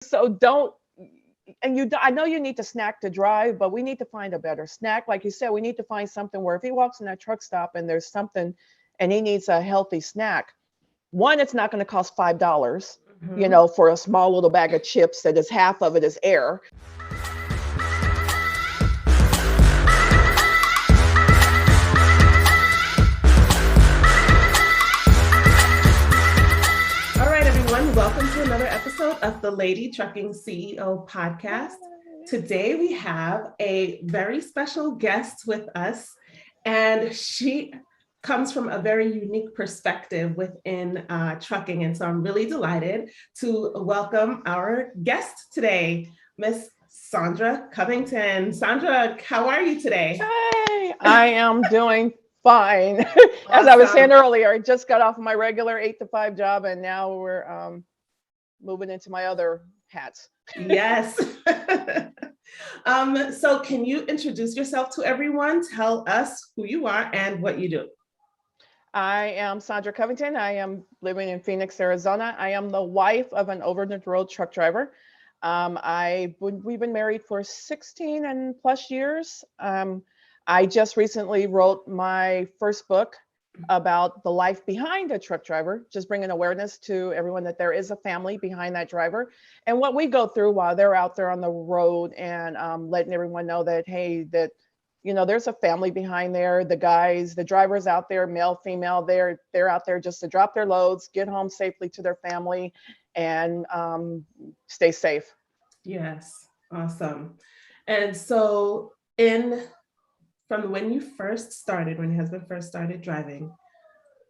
So don't, and I know you need to snack to drive, but we need to find a better snack. Like you said, we need to find something where if he walks in that truck stop and there's something and he needs a healthy snack, one, it's not going to cost $5, for a small little bag of chips that is half of it is air. Welcome to another episode of the Lady Trucking CEO podcast. Today we have a very special guest with us, and she comes from a very unique perspective within trucking. And so I'm really delighted to welcome our guest today, Miss Saundra Covington. Saundra, how are you today? Hey, I am doing fine. As I was saying earlier, I just got off of my regular 8 to 5 job, and now we're moving into my other hats. Yes. So can you introduce yourself to everyone? Tell us who you are and what you do. I am Saundra Covington. I am living in Phoenix, Arizona. I am the wife of an over-the-road truck driver. We've been married for 16 and plus years. I just recently wrote my first book about the life behind a truck driver, just bringing awareness to everyone that there is a family behind that driver and what we go through while they're out there on the road, and letting everyone know that, hey, that, there's a family behind there. The drivers out there, male, female, they're out there just to drop their loads, get home safely to their family, and stay safe. Yes, awesome. And so from when your husband first started driving,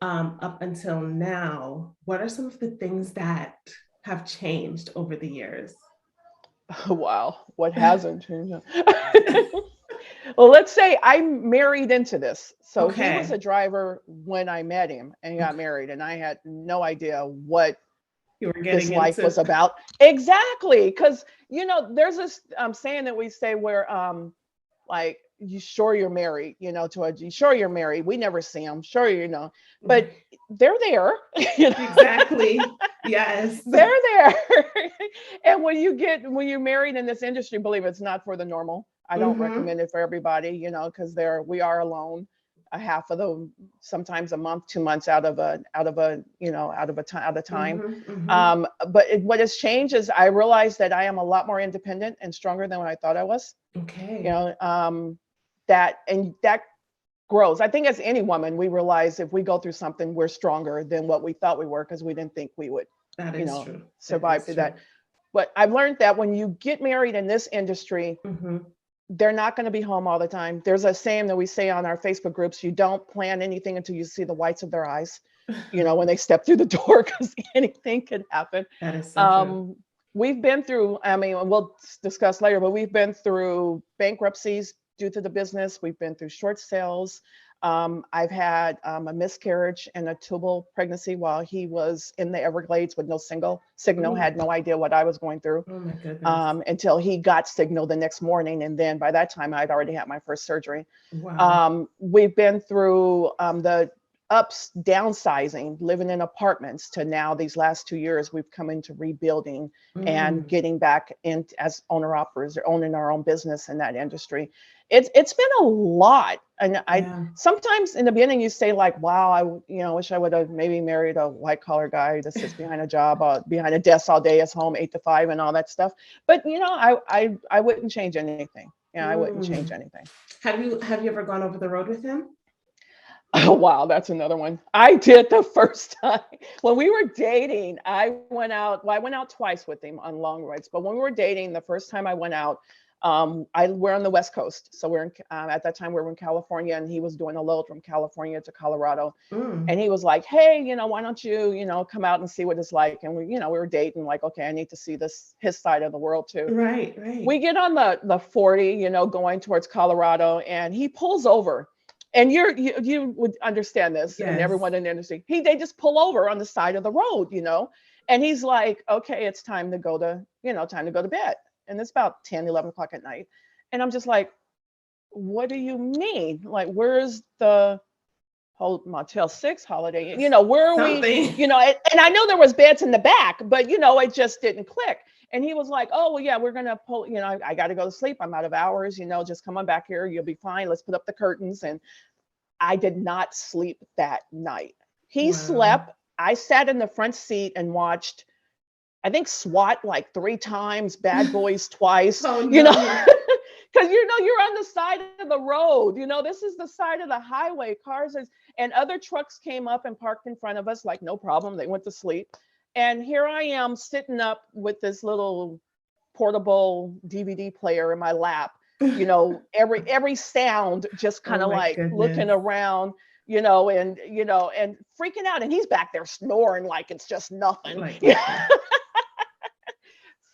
up until now, what are some of the things that have changed over the years? Oh, wow, what hasn't changed? Well, let's say I married into this. So He was a driver when I met him and got married, and I had no idea what this life was about. Exactly, because there's this saying that we say where like, you sure you're married, you sure you're married. We never see them, sure, but they're there. Exactly. Yes. They're there. And when you're married in this industry, believe it's not for the normal. I don't recommend it for everybody, because we are alone sometimes a month, 2 months out of time. But what has changed is I realized that I am a lot more independent and stronger than what I thought I was. Okay. That grows. I think as any woman, we realize if we go through something, we're stronger than what we thought we were, because we didn't think we would, true. survive through that. But I've learned that when you get married in this industry, they're not going to be home all the time. There's a saying that we say on our Facebook groups: you don't plan anything until you see the whites of their eyes, when they step through the door, because anything could happen. That is so true. We've been through, we'll discuss later, but we've been through bankruptcies due to the business. We've been through short sales. I've had a miscarriage and a tubal pregnancy while he was in the Everglades with no signal, had no idea what I was going through. Oh my goodness. Until he got signal the next morning. And then by that time, I'd already had my first surgery. Wow. We've been through the downsizing, living in apartments, to now these last 2 years, we've come into rebuilding and getting back in as owner-operators, or owning our own business in that industry. It's been a lot. And sometimes in the beginning you say like, wow, I wish I would have maybe married a white collar guy that sits behind a job, behind a desk all day, is home 8 to 5 and all that stuff. But I wouldn't change anything. I wouldn't change anything. Have you ever gone over the road with him? Oh, wow. That's another one. I did the first time when we were dating. I went out twice with him on long rides, but when we were dating, the first time I went out, we're on the West Coast. So we're at that time we were in California, and he was doing a load from California to Colorado. And he was like, hey, why don't you, come out and see what it's like? And we were dating, like, okay, I need to see his side of the world too. Right. We get on the 40, going towards Colorado, and he pulls over. And you would understand this, yes. And everyone in the industry, they just pull over on the side of the road, and he's like, okay, it's time to go to bed. And it's about 10, 11 o'clock at night. And I'm just like, what do you mean? Like, where's the whole Motel 6 holiday? Where are we? And I know there was beds in the back, but, it just didn't click. And he was like, oh, well, yeah, we're going to pull, I got to go to sleep. I'm out of hours, just come on back here. You'll be fine. Let's put up the curtains. And I did not sleep that night. He Wow. slept. I sat in the front seat and watched, I think, SWAT like 3 times, Bad Boys twice, Oh because, no. you're on the side of the road. This is the side of the highway. And other trucks came up and parked in front of us, like, no problem. They went to sleep. And here I am sitting up with this little portable DVD player in my lap, every sound just kind Oh of my like looking goodness. around, and freaking out. And he's back there snoring like it's just nothing. Like,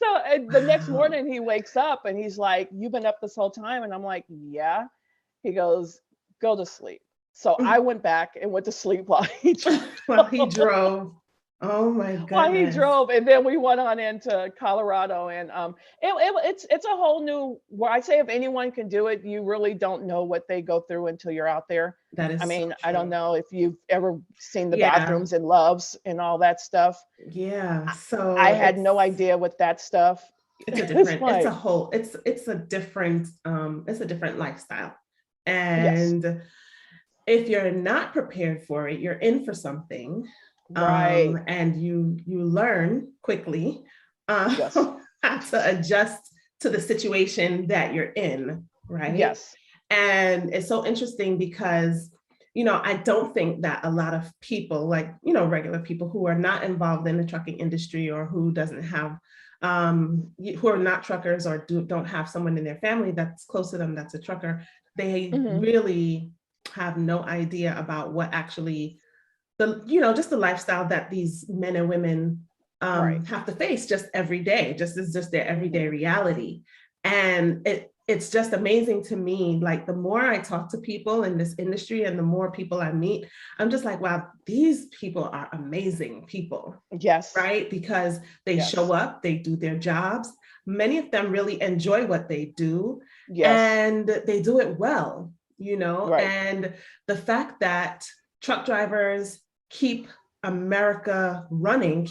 So the next wow. morning he wakes up and he's like, "You've been up this whole time?" And I'm like, "Yeah." He goes, "Go to sleep." So I went back and went to sleep while he Well, he drove. drove. Oh my While he goodness. drove, and then we went on into Colorado, and it's a whole new. Where I say, if anyone can do it, you really don't know what they go through until you're out there. That I is so mean, I don't true. know if you've ever seen the Yeah. bathrooms in Love's and all that stuff. Yeah. I So had no idea what that stuff. it's a It's different, it's a like, whole, it's a different lifestyle. yes, And if you're not prepared for it, you're in for something. right, And you learn quickly yes, how to adjust to the situation that you're in, right? yes, And it's so interesting because, I don't think that a lot of people, like, regular people who are not involved in the trucking industry, or who doesn't have, who are not truckers, or don't have someone in their family that's close to them that's a trucker, they hmm, really have no idea about what actually just the lifestyle that these men and women right, have to face just every day. Just is just their everyday hmm, reality. And it's just amazing to me. Like, the more I talk to people in this industry and the more people I meet, I'm just like, wow, these people are amazing people, yes, right? Because they show yes, up, they do their jobs. Many of them really enjoy what they do, yes, and they do it well, right. and the fact that truck drivers keep America running,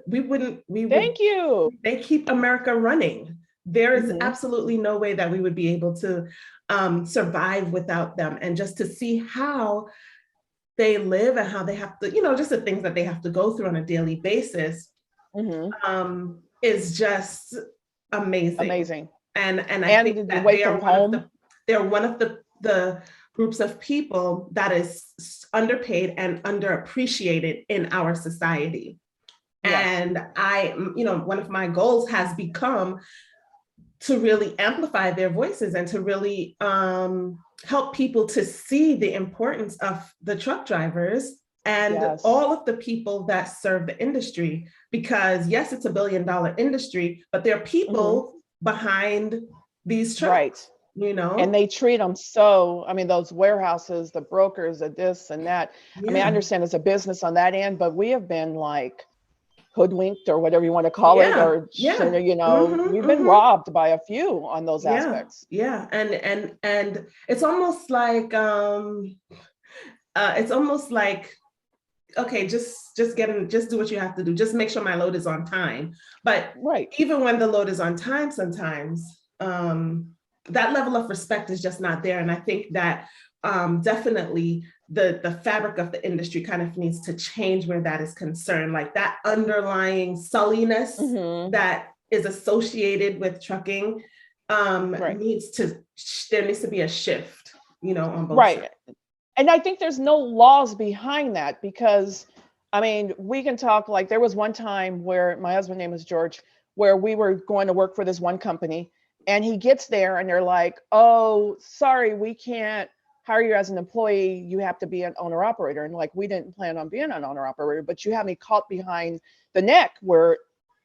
we would, Thank you. they keep America running. There is Hmm. absolutely no way that we would be able to survive without them. And just to see how they live and how they have to, just the things that they have to go through on a daily basis, Hmm. is just amazing. Amazing. And I think And that away from home. they're one of the groups of people that is underpaid and underappreciated in our society. Yes. And one of my goals has become to really amplify their voices and to really help people to see the importance of the truck drivers and Yes. all of the people that serve the industry. Because yes, it's $1 billion industry, but there are Hmm. people behind these Right. trucks, And they treat them so, I mean, those warehouses, the brokers, the this and that. I mean, I Yeah, understand it's a business on that end, but we have been like hoodwinked or whatever you want to call it, yeah, or, yeah. Mm-hmm, we've been mm-hmm. robbed by a few on those Yeah, aspects. yeah. And it's almost like, okay, just get in, just do what you have to do. Just make sure my load is on time. But Right. even when the load is on time, sometimes that level of respect is just not there. And I think that definitely the fabric of the industry kind of needs to change where that is concerned. Like, that underlying sulliness Hmm. that is associated with trucking Right. needs to, there needs to be a shift, on both sides. Right. And I think there's no laws behind that because, I mean, we can talk like there was one time where my husband's name is George, where we were going to work for this one company, and he gets there and they're like, "Oh, sorry, we can't hire you as an employee. You have to be an owner operator." And like, we didn't plan on being an owner operator, but you have me caught behind the neck where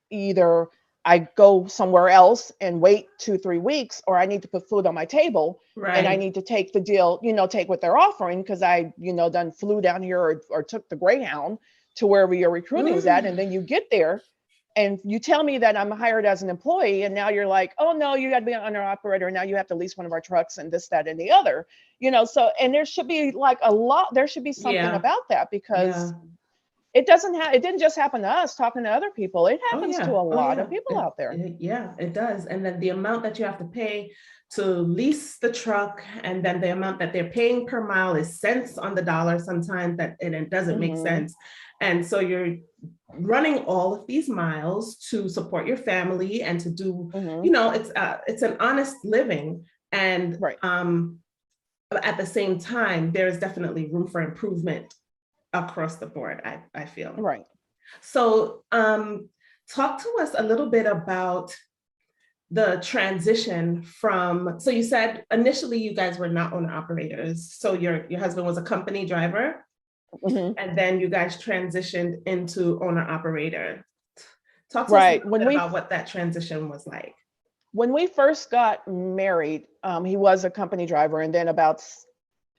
either I go somewhere else and wait 2, 3 weeks, or I need to put food on my table and I Right. need to take the deal, take what they're offering because I, done flew down here or took the Greyhound to wherever your recruiting is at. Mm. And then you get there and you tell me that I'm hired as an employee. And now you're like, oh no, you got to be an owner operator. And now you have to lease one of our trucks and this, that, and the other, so, and there should be like there should be something Yeah, about that because yeah. it doesn't have, it didn't just happen to us talking to other people. It Oh happens to yeah. a Oh lot yeah. of people out there. Yeah, it does. And then the amount that you have to pay to lease the truck, and then the amount that they're paying per mile is cents on the dollar sometimes, that and it doesn't make Mm-hmm. sense. And so you're running all of these miles to support your family and to do, Mm-hmm. it's an honest living. And Right. at the same time, there's definitely room for improvement across the board, I feel. Right. So talk to us a little bit about the transition from, so you said initially you guys were not owner operators. So your husband was a company driver, Mm-hmm. and then you guys transitioned into owner operator. Talk to us a Right. little bit about what that transition was like. When we first got married, he was a company driver, and then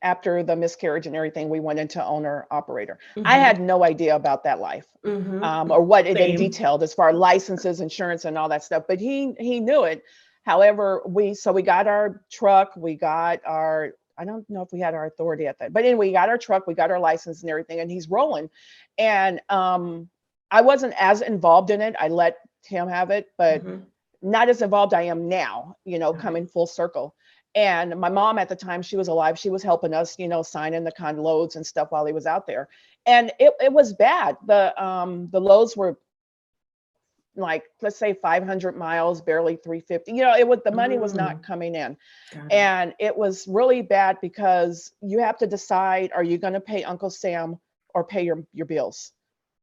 after the miscarriage and everything, we went into owner operator. I had no idea about that life, or what it entailed as far as licenses, insurance, and all that stuff. But he knew it. However, we got our truck, we got our, I don't know if we had our authority at that, but anyway, we got our truck, we got our license and everything, and he's rolling. And I wasn't as involved in it. I let him have it, but not as involved I am now, coming full circle. And my mom at the time, she was alive. She was helping us, signing the con loads and stuff while he was out there. And it was bad. The loads were like, let's say 500 miles, barely 350. The money was not coming in. And it was really bad because you have to decide, are you going to pay Uncle Sam or pay your bills?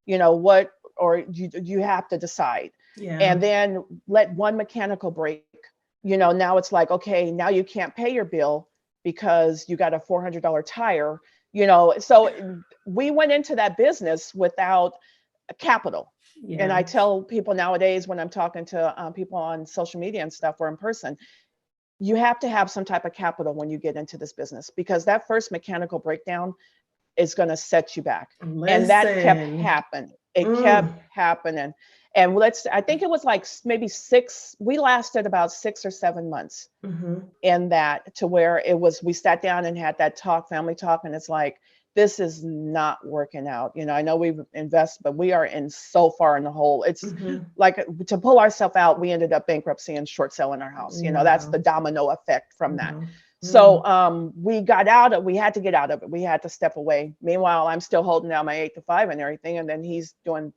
Or you have to decide. Yeah. And then let one mechanical break. Now it's like, okay, now you can't pay your bill because you got a $400 tire. So we went into that business without a capital. Yeah. And I tell people nowadays when I'm talking to people on social media and stuff or in person, you have to have some type of capital when you get into this business, because that first mechanical breakdown is going to set you back. Listen. And that kept happening. It kept happening. And I think it was like maybe we lasted about 6 or 7 months in that, to where we sat down and had that family talk. And it's like, this is not working out. I know we've invested, but we are in so far in the hole. It's like, to pull ourselves out, we ended up bankruptcy and short selling our house. That's the domino effect from that. So we had to get out of it. We had to step away. Meanwhile, I'm still holding down my 8 to 5 and everything. And then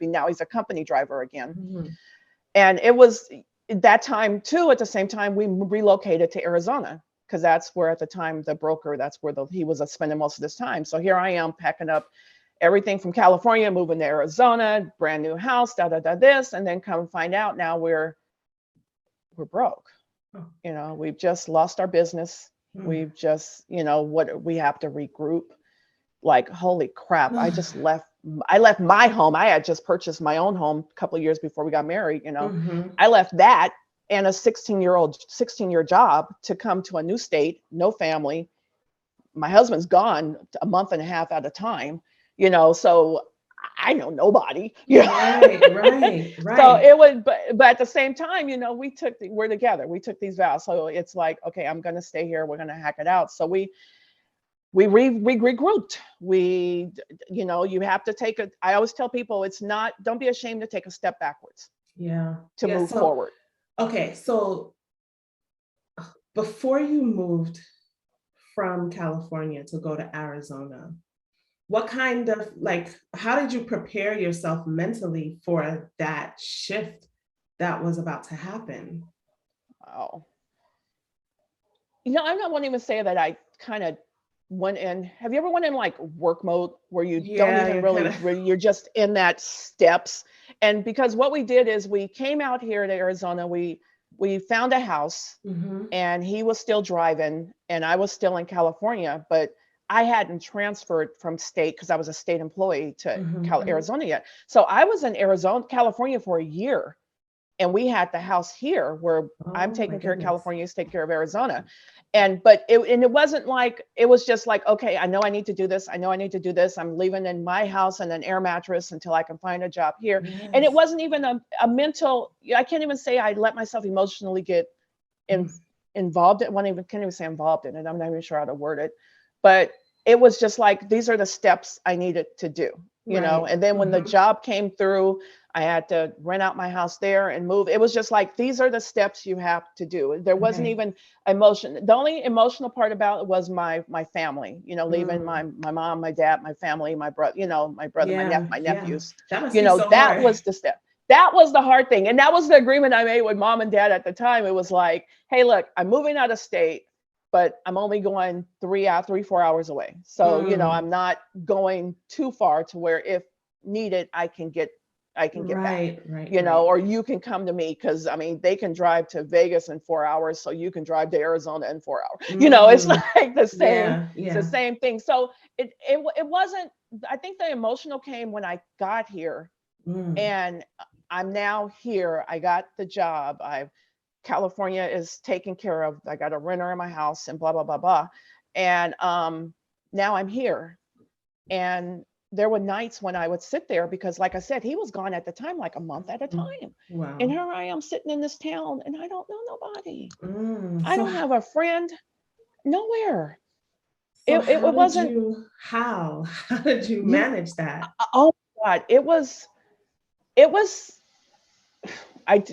now he's a company driver again. And it was that time too, at the same time, we relocated to Arizona, because that's where at the time the broker, that's where he was spending most of his time. So here I am packing up everything from California, moving to Arizona, brand new house, this, and then come find out now we're broke. We've just lost our business. We've just, what we have to regroup. Like, holy crap, I left my home. I had just purchased my own home a couple of years before we got married. I left that and a 16-year job to come to a new state, no family. My husband's gone a month and a half at a time, so I know nobody. Right. So it was, but at the same time, we're together. We took these vows. So it's like, okay, I'm going to stay here. We're going to hack it out. So we regrouped. You have to I always tell people, don't be ashamed to take a step backwards. Yeah. To move forward. Okay. So before you moved from California to go to Arizona, what kind of, how did you prepare yourself mentally for that shift that was about to happen? Wow. I'm not wanting to say that I kind of went in. Have you ever went in like work mode where you don't even really, where you're just in that steps? And because what we did is we came out here to Arizona, we found a house, and he was still driving and I was still in California, but I hadn't transferred from state because I was a state employee to Arizona yet. So I was in California for a year, and we had the house here where I'm taking care of California, he's taking care of Arizona. But it wasn't like, it was just like, okay, I know I need to do this. I know I need to do this. I'm living in my house in an air mattress until I can find a job here. Yes. And it wasn't even a mental, I can't even say I let myself emotionally get involved. Can't even say involved in it. I'm not even sure how to word it. But it was just like, these are the steps I needed to do. Right. and then when the job came through, I had to rent out my house there and move. It was just like, these are the steps you have to do. There wasn't Right. even emotion. The only emotional part about it was my family, leaving Mm. my mom, my dad, my family, my brother, Yeah. my Yeah. nephews, That must be so that hard. was the step. That was the hard thing. And that was the agreement I made with mom and dad at the time. It was like, hey, look, I'm moving out of state, but I'm only going 4 hours away. So, Mm. I'm not going too far to where if needed, I can get back, Right. Right. Right. or you can come to me because I mean they can drive to Vegas in 4 hours, so you can drive to Arizona in 4 hours. It's Mm. like the same, Yeah. it's the Yeah. same thing. So it wasn't. I think the emotional came when I got here, Mm. and I'm now here. I got the job. California is taken care of. I got a renter in my house and blah blah blah blah, and now I'm here. And there were nights when I would sit there because, like I said, he was gone at the time, like a month at a Mm. time. And Wow. here I am sitting in this town and I don't know nobody. Mm. I don't have a friend nowhere. So It wasn't, how did you you, manage that? oh God, it was,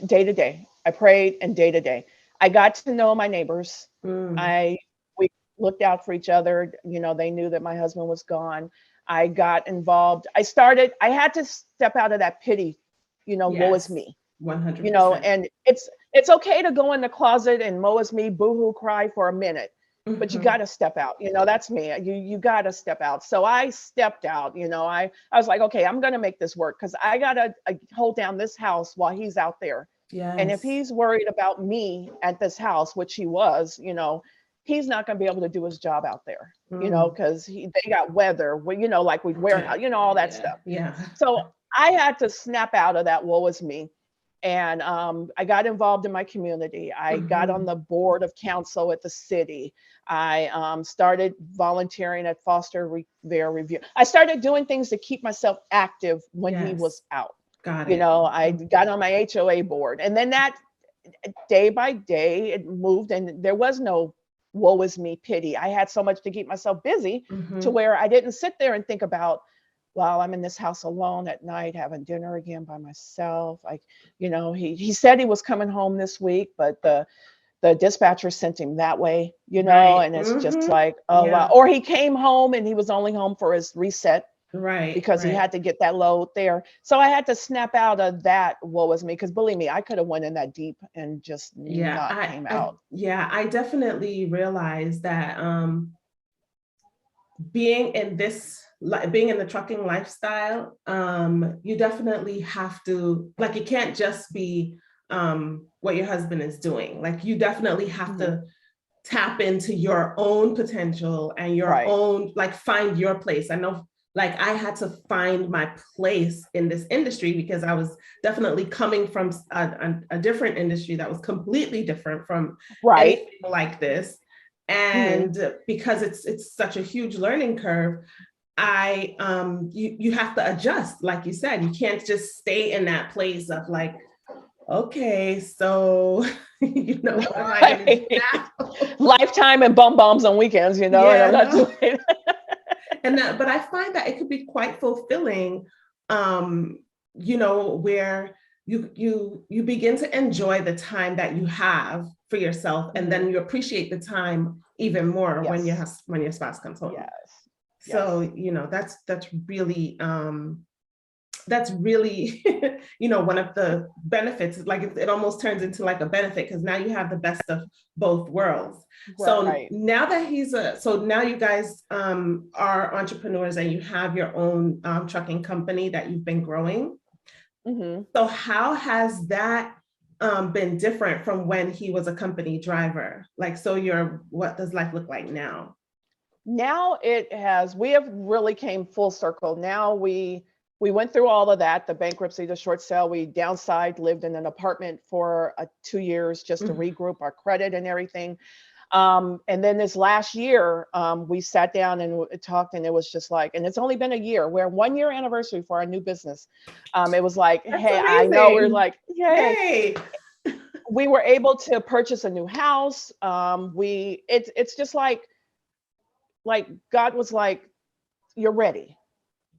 day to day. I prayed and day to day. I got to know my neighbors. Mm. We looked out for each other. They knew that my husband was gone. I got involved. I had to step out of that pity, woe is Yes. me, 100%. and it's okay to go in the closet and woe is me, boohoo, cry for a minute, but you got Hmm. to step out. That's me. You got to step out. So I stepped out. I was like, okay, I'm gonna make this work because I gotta hold down this house while he's out there. And if Yes. he's worried about me at this house, which he was, he's not going to be able to do his job out there, Mm. because they got weather, like with warehouse, Yeah. all that Yeah. stuff. Yeah. So I had to snap out of that woe is me. And I got involved in my community. I got on Hmm. the board of council at the city. I started volunteering at Their Review. I started doing things to keep myself active when he was Yes. out. Got it. I got on my HOA board, and then that day by day it moved, and there was no woe is me pity. I had so much to keep myself busy to Hmm. where I didn't sit there and think about, well, I'm in this house alone at night having dinner again by myself. He said he was coming home this week, but the dispatcher sent him that way, Right. and it's just Hmm. like, oh wow. Yeah. Or he came home and he was only home for his reset Right. because he Right. had to get that load there. So I had to snap out of that woe was me, because believe me, I could have went in that deep and just Yeah. not came I out. yeah, I definitely realized that being in being in the trucking lifestyle, you definitely have to, like, it can't just be what your husband is doing. Like, you definitely have Mhm. to tap into your own potential and your Right. own, like, find your place. I know, like, I had to find my place in this industry because I was definitely coming from a different industry that was completely different from Right. anything like this. Hmm. And because it's such a huge learning curve, you have to adjust. Like you said, you can't just stay in that place of like, okay, so what am I gonna do Right. now? Lifetime and bum bombs on weekends, and I'm Yeah, not no. doing it. And that, but I find that it could be quite fulfilling, where you begin to enjoy the time that you have for yourself, and Hmm. then you appreciate the time even more when Yes. when your spouse comes home. Yes. So, Yes. that's really one of the benefits. Like, it almost turns into like a benefit because now you have the best of both worlds. So Right. now that so now you guys are entrepreneurs and you have your own trucking company that you've been growing. Hmm. So how has that been different from when he was a company driver? Like, so what does life look like now? Now we have really came full circle. Now we went through all of that, the bankruptcy, the short sale. We downsized, lived in an apartment for 2 years just to Mhm. regroup our credit and everything. And then this last year, we sat down and talked, and it was just like, and it's only been a year. We're 1 year anniversary for our new business. It was like, That's hey, I know, we're amazing. like, yay. Yay. We were able to purchase a new house. It's just like God was like, you're ready.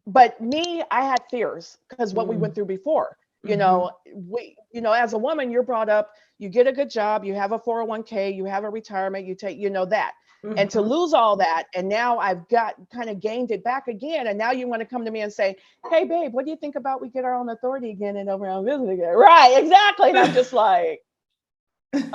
but me, I had fears because what we went through before. As a woman, you're brought up, you get a good job, you have a 401k, you have a retirement, you take, that. And to lose all that, and now I've got kind of gained it back again. And now you want to come to me and say, hey, babe, what do you think about we get our own authority again and over our business again? Right, exactly. And I'm just like, yeah,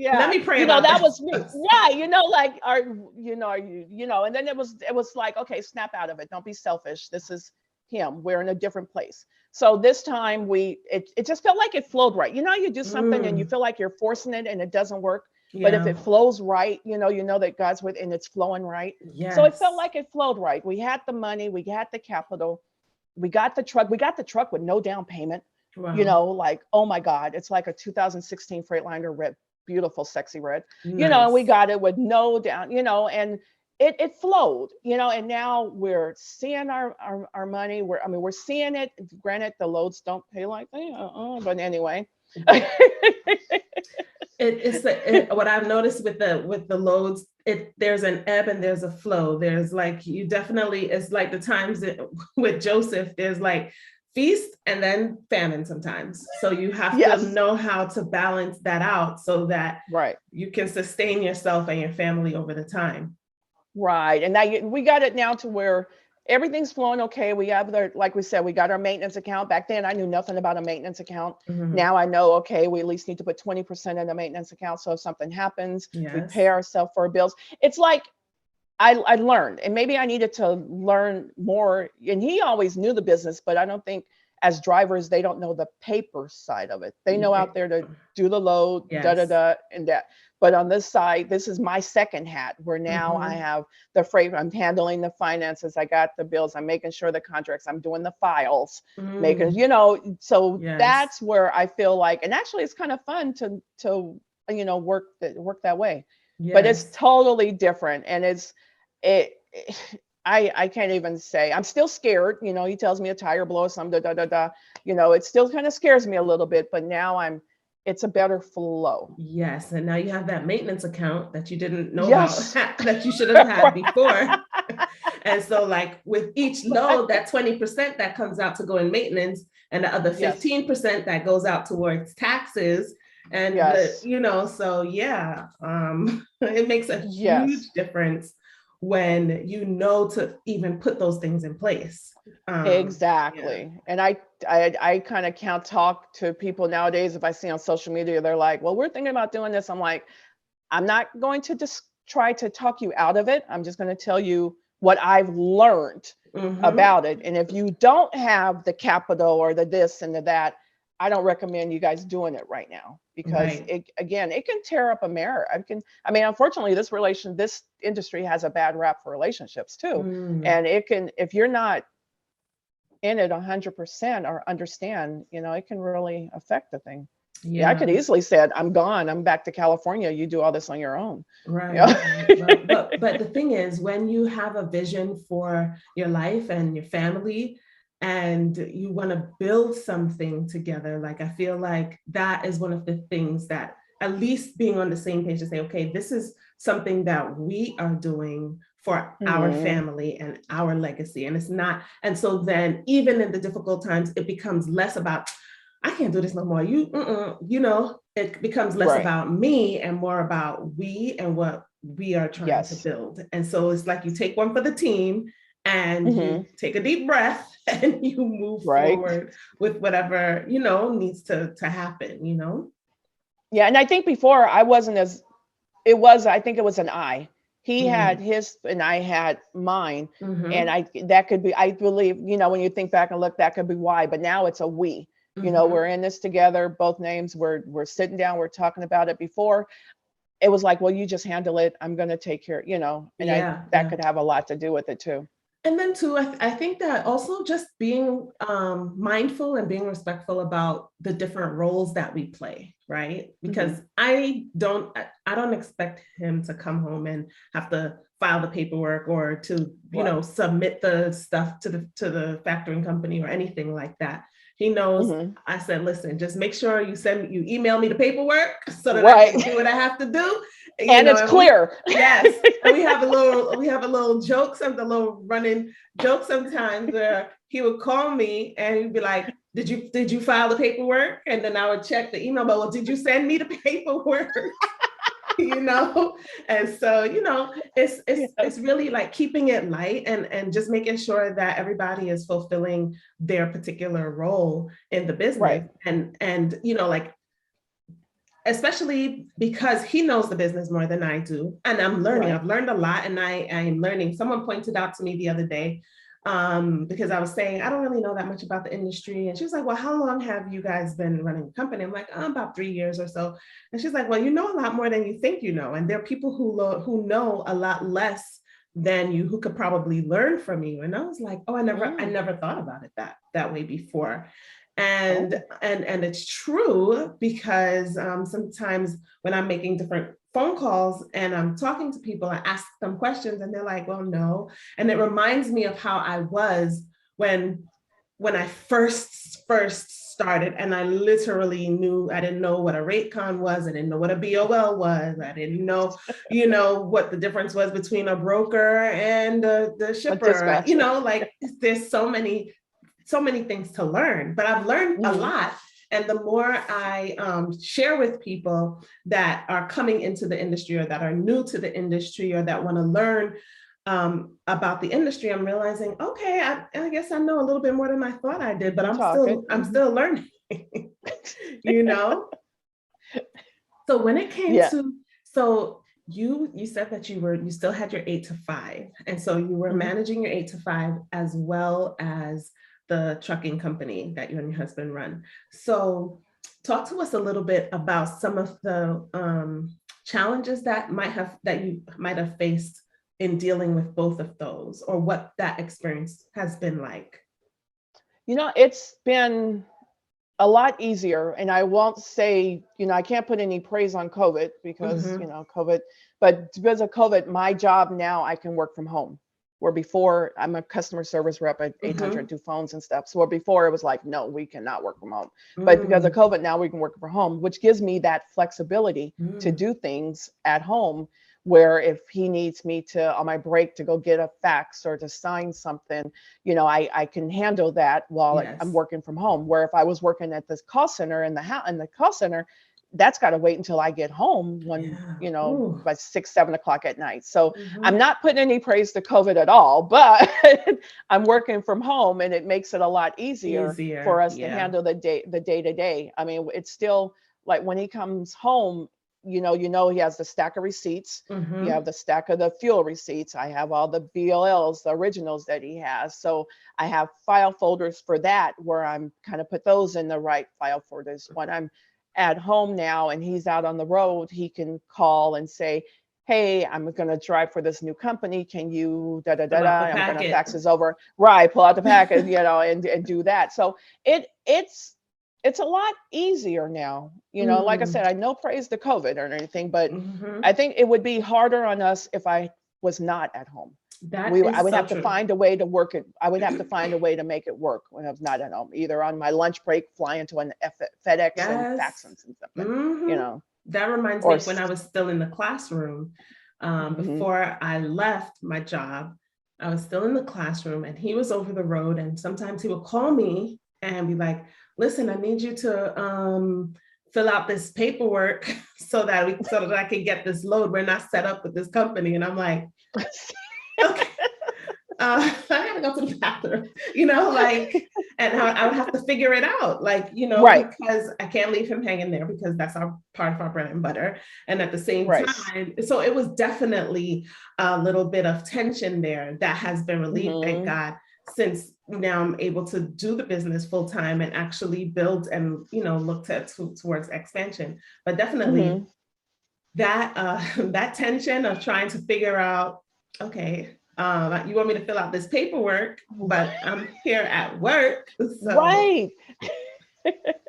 let me pray about that was me. Yeah, like, are you, and then it was like, okay, snap out of it. Don't be selfish. This is him. We're in a different place. So this time it just felt like it flowed right. You do something and you feel like you're forcing it and it doesn't work. But if it flows right, you know that God's with and it's flowing right. Yes. So it felt like it flowed right. We had the money, we had the capital, we got the truck with no down payment. Wow. Like, oh my God, it's like a 2016 Freightliner red, beautiful, sexy red, nice. And we got it with no down, and it flowed, and now we're seeing our money. We're seeing it. Granted, the loads don't pay like that, but anyway. What I've noticed with the loads, there's an ebb and there's a flow. There's like, you definitely, it's like the times with Joseph, there's like feast and then famine sometimes. So you have to know how to balance that out so that you can sustain yourself and your family over the time. Right. And now we got it now to where everything's flowing okay. We have like we said, we got our maintenance account. Back then I knew nothing about a maintenance account. Now I know, okay, we at least need to put 20% in the maintenance account. So if something happens, we pay ourselves for bills. It's like, I learned, and maybe I needed to learn more. And he always knew the business, but I don't think as drivers, they don't know the paper side of it. They know out there to do the load, and that. But on this side, this is my second hat where now I have the freight. I'm handling the finances. I got the bills. I'm making sure the contracts. I'm doing the files, making, so that's where I feel like, and actually it's kind of fun to work that way. But it's totally different. And I can't even say, I'm still scared. He tells me a tire blow or something, it still kind of scares me a little bit, but now it's a better flow. Yes. And now you have that maintenance account that you didn't know about, that you should have had before. And so like with each load, that 20% that comes out to go in maintenance and the other 15% that goes out towards taxes. And, so it makes a huge difference when you know to even put those things in place. Exactly. And I kind of talk to people nowadays. If I see on social media, they're like, well, we're thinking about doing this. I'm like, I'm not going to just try to talk you out of it. I'm just going to tell you what I've learned about it. And if you don't have the capital or the this and the that, I don't recommend you guys doing it right now, because it can tear up a marriage. Unfortunately, this industry has a bad rap for relationships too. And it can, if you're not in it 100% or understand, it can really affect the thing. I could easily said, I'm gone. I'm back to California. You do all this on your own. Right. But the thing is, when you have a vision for your life and your family, and you want to build something together, like I feel like that is one of the things that, at least being on the same page to say, okay, this is something that we are doing for our family and our legacy. And it's not, and so then even in the difficult times, it becomes less about, I can't do this no more. It becomes less about me and more about we and what we are trying to build. And so it's like you take one for the team and you take a deep breath and you move forward with whatever, needs to happen, Yeah. And I think before I think it was an I. He had his and I had mine. And that could be, I believe, when you think back and look, that could be why, but now it's a we. We're in this together, both names, we're sitting down, we're talking about it. Before it was like, well, you just handle it, I'm going to take care, and that could have a lot to do with it too. And then too, I think that also just being mindful and being respectful about the different roles that we play, right? Because I don't expect him to come home and have to file the paperwork or to, submit the stuff to the factoring company or anything like that. He knows. I said, listen, just make sure you email me the paperwork so that I can do what I have to do. And it's clear. Yes. And we have a little joke, a little running joke sometimes where he would call me and he'd be like, did you file the paperwork? And then I would check the email, but well, did you send me the paperwork? And so it's really like keeping it light and just making sure that everybody is fulfilling their particular role in the business. Right. And like, especially because he knows the business more than I do, and I'm learning. I've learned a lot, and I am learning. Someone pointed out to me the other day, because I was saying, I don't really know that much about the industry. And she was like, well, how long have you guys been running the company? I'm like, about 3 years or so. And she's like, well, you know a lot more than you think you know. And there are people who know a lot less than you, who could probably learn from you. And I was like, oh, I never thought about it that way before. And it's true, because sometimes when I'm making different phone calls and I'm talking to people, I ask them questions and they're like, well, no. And it reminds me of how I was when I first started, and I literally I didn't know what a rate con was. I didn't know what a BOL was. I didn't know, what the difference was between a broker and the shipper, like there's so many things to learn, but I've learned a lot. And the more I share with people that are coming into the industry, or that are new to the industry, or that want to learn about the industry, I'm realizing, okay, I guess I know a little bit more than I thought I did, but I'm still learning, So when it came to, so you said that you still had your 8 to 5. And so you were managing your 8 to 5 as well as the trucking company that you and your husband run. So talk to us a little bit about some of the challenges that you might have faced in dealing with both of those, or what that experience has been like. It's been a lot easier, and I won't say, I can't put any praise on COVID because, COVID, but because of COVID, my job now, I can work from home. Where before, I'm a customer service rep at 800, do phones and stuff. So where before it was like, no, we cannot work from home. But because of COVID, now we can work from home, which gives me that flexibility to do things at home, where if he needs me to, on my break, to go get a fax or to sign something, I can handle that while I'm working from home. Where if I was working at this call center in the call center, that's got to wait until I get home by 6, 7 o'clock at night. So I'm not putting any praise to COVID at all, but I'm working from home, and it makes it a lot easier for us to handle the day to day. I mean, it's still like when he comes home, he has the stack of receipts. You have the stack of the fuel receipts. I have all the BLLs, the originals that he has. So I have file folders for that, where I'm kind of put those in the right file folders. When I'm at home now and he's out on the road, he can call and say, hey, I'm going to drive for this new company. Can you I'm going to fax this over. Right. Pull out the packet, and do that. So it's a lot easier now, like I said, I no praise to COVID or anything, but I think it would be harder on us if I was not at home. I would have to find a way to work it. I would have to find a way to make it work when I was not at home, either on my lunch break, fly into an FedEx and fax and something. That reminds me when I was still in the classroom, before I left my job, I was still in the classroom and he was over the road, and sometimes he would call me and be like, listen, I need you to fill out this paperwork so that I can get this load. We're not set up with this company. And I'm like, okay, I gotta go to the bathroom, and I would have to figure it out, because I can't leave him hanging there, because that's part of our bread and butter. And at the same time, so it was definitely a little bit of tension there that has been relieved, thank God, since now I'm able to do the business full time and actually build and, look towards expansion. But definitely that tension of trying to figure out, okay, you want me to fill out this paperwork, but I'm here at work. So how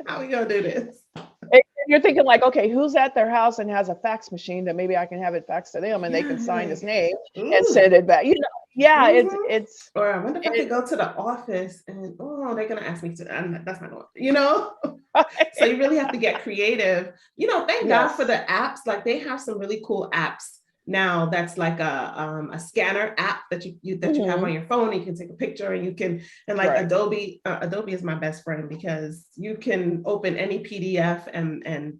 are we gonna do this? And you're thinking like, okay, who's at their house and has a fax machine that maybe I can have it faxed to them and they can sign his name and send it back. It's. Or I wonder if I could go to the office and they're gonna ask me to. That's not going. So you really have to get creative. Thank God for Yes. the apps. Like they have some really cool apps now. That's like a scanner app that you have on Hmm. your phone. You can take a picture and you can, and like Right. Adobe is my best friend because you can open any PDF and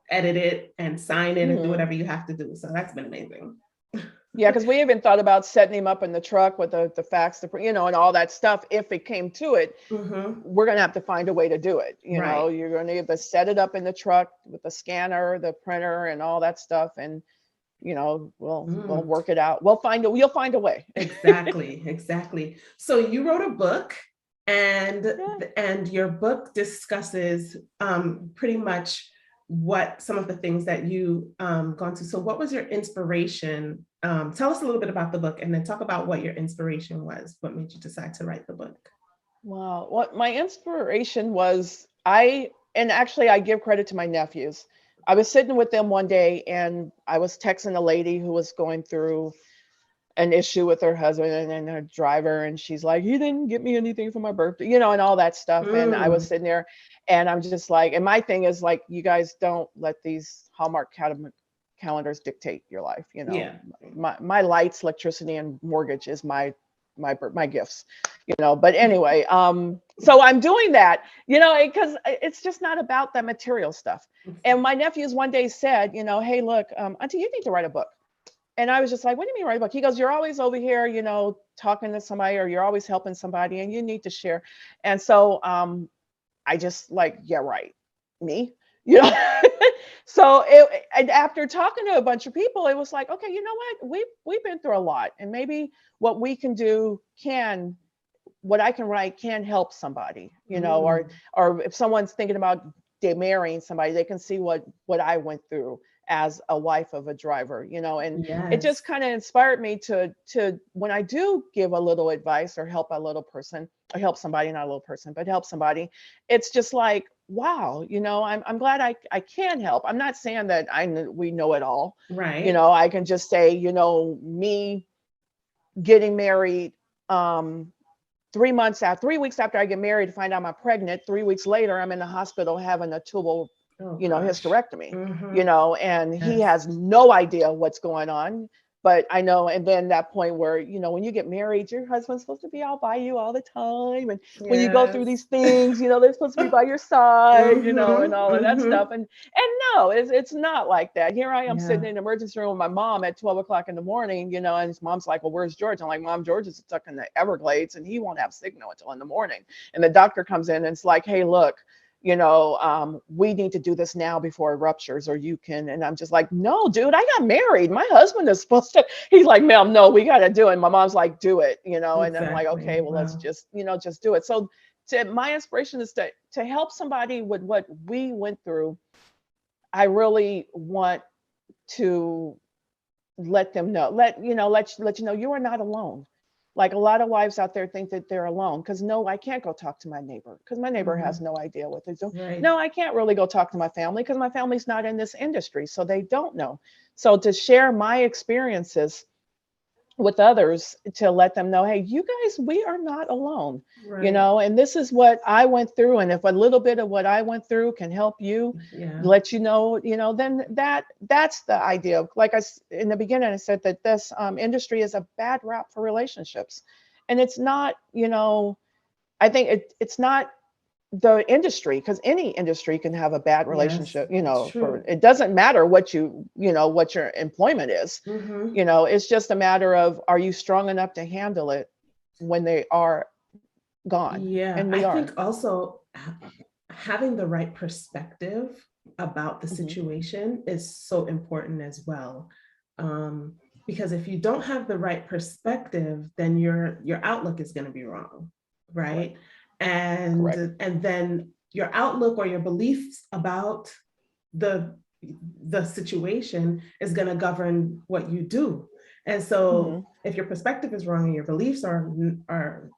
edit it and sign it and do Hmm. whatever you have to do. So that's been amazing. Yeah, because we even thought about setting him up in the truck with the fax, and all that stuff. If it came to it, Mm-hmm. we're going to have to find a way to do it. Right. You're going to either set it up in the truck with the scanner, the printer, and all that stuff, and we'll Mm. work it out. You'll find a way. Exactly, exactly. So you wrote a book, and Yeah. and your book discusses pretty much what some of the things that you gone to. So what was your inspiration? Tell us a little bit about the book, and then talk about what your inspiration was. What made you decide to write the book? Wow. What my inspiration was, and actually I give credit to my nephews. I was sitting with them one day and I was texting a lady who was going through an issue with her husband and her driver, and she's like, he didn't get me anything for my birthday, and all that stuff. And I was Mm, sitting there and I'm just like, and my thing is like, you guys don't let these Hallmark calendars dictate your life. yeah. My lights, electricity, and mortgage is my gifts. But anyway, so I'm doing that, because it's just not about that material stuff. And my nephews one day said, hey, look, auntie, you need to write a book. And I was just like, what do you mean write a book? He goes, you're always over here, talking to somebody, or you're always helping somebody, and you need to share. And so I just like, yeah, right. Me, you know. So and after talking to a bunch of people, it was like, okay, you know what? We've been through a lot, and maybe what we can do what I can write can help somebody, Mm, or if someone's thinking about marrying somebody, they can see what I went through as a wife of a driver, and it just yes. kind of inspired me to when I do give a little advice or help a little person, or help somebody, not a little person, but help somebody, it's just like, wow, I'm glad I can help. I'm not saying that we know it all. Right. I can just say, me getting married, 3 weeks after I get married, to find out I'm pregnant. 3 weeks later, I'm in the hospital having a tubal, Oh gosh. hysterectomy, Mm-hmm. and he Yes. has no idea what's going on. But I know, and then that point where, when you get married, your husband's supposed to be all by you all the time. And when you go through Yes. these things, they're supposed to be by your side, and Mm-hmm. all of that Mm-hmm. stuff. And no, it's not like that. Here I am Yeah. sitting in the emergency room with my mom at 12 o'clock in the morning, and his mom's like, well, where's George? I'm like, Mom, George is stuck in the Everglades and he won't have signal until in the morning. And the doctor comes in and it's like, hey, look, we need to do this now before it ruptures, or you can. And I'm just like, no, dude, I got married. My husband is supposed to. He's like, ma'am, no, we got to do it. And my mom's like, do it, And I'm like, Exactly. okay, well, let's Wow. just do it. So, my inspiration is to help somebody with what we went through. I really want to let them know, let you know you are not alone. Like a lot of wives out there think that they're alone because no, I can't go talk to my neighbor because my neighbor has Mm-hmm. no idea what they're doing. Right. No, I can't really go talk to my family because my family's not in this industry, so they don't know. So to share my experiences with others, to let them know, hey, you guys, we are not alone, Right. and this is what I went through. And if a little bit of what I went through can help you, Yeah. let then that's the idea of, like in the beginning, I said that this industry is a bad rap for relationships. And it's not, I think it's not the industry, because any industry can have a bad Yes. relationship, It's for true. it doesn't matter what your employment is. Mm-hmm. It's just a matter of, are you strong enough to handle it when they are gone? Yeah. And I we think are. also having the right perspective about the Hmm. situation is so important as well. Because if you don't have the right perspective, then your outlook is going to be wrong, Correct. right? And Correct. and then your outlook or your beliefs about the the situation is going to govern what you do. And so Hmm. if your perspective is wrong and your beliefs are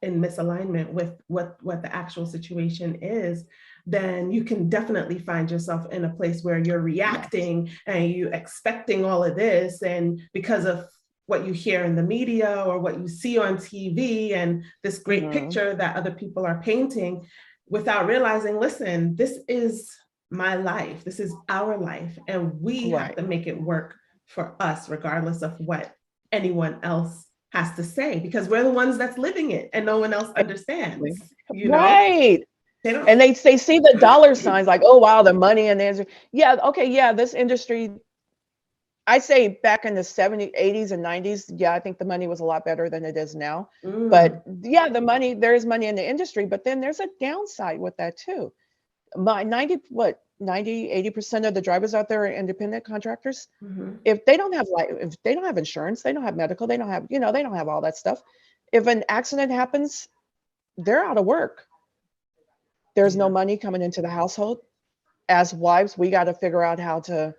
in misalignment with what the actual situation is, then you can definitely find yourself in a place where you're Yes. reacting and you expecting all of this, and because of what you hear in the media or what you see on TV and this great Hmm. picture that other people are painting, without realizing, listen, this is my life. This is our life. And we have to make it work for us, regardless of what anyone else has to say, because we're the ones that's living it and no one else understands, you know? Right. They don't. And they see the dollar signs like, oh, wow, the money and the industry. Yeah, okay, yeah, this industry, I say back in the 70s, 80s, and 90s, yeah, I think the money was a lot better than it is now. But yeah, there is money in the industry, but then there's a downside with that too. 80% of the drivers out there are independent contractors. If they don't have insurance, they don't have medical, they don't have, they don't have all that stuff. If an accident happens, they're out of work. There's no money coming into the household. As wives, we got to figure out how to